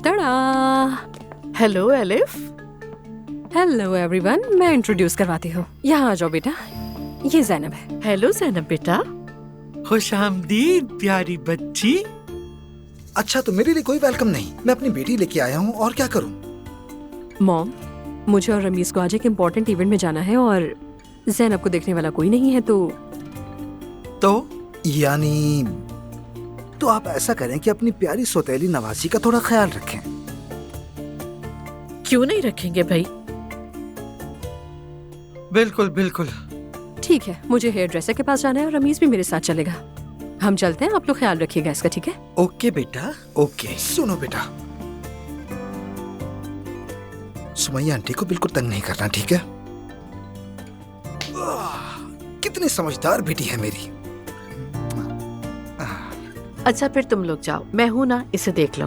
टड़ा। Hello एलिफ। Hello everyone, मैं introduce करवाती हूँ। यहाँ आ जाओ बेटा, ये जैनब है। हेलो जैनब बेटा। खुश आमदीद प्यारी बच्ची। अच्छा, तो मेरे लिए कोई वेलकम नहीं, मैं अपनी बेटी लेके आया हूँ, और क्या करूँ? मॉम, मुझे और रमीज को आज एक इम्पोर्टेंट इवेंट में जाना है और जैनब को देखने वाला कोई नहीं है, तो यानी तो आप ऐसा करें कि अपनी प्यारी सौतेली नवासी का थोड़ा ख्याल रखें। क्यों नहीं रखेंगे भाई? बिल्कुल बिल्कुल। ठीक है। मुझे हेयर ड्रेसर के पास जाना है और रमीज भी मेरे साथ चलेगा। हम चलते हैं, आप लोग ख्याल रखिएगा इसका, ठीक है? ओके बेटा। ओके, सुनो बेटा, सुमैया आंटी को बिल्कुल तंग नहीं करना, ठीक है? कितनी समझदार बेटी है मेरी। अच्छा फिर तुम लोग जाओ, मैं हूं ना, इसे देख लूंगी।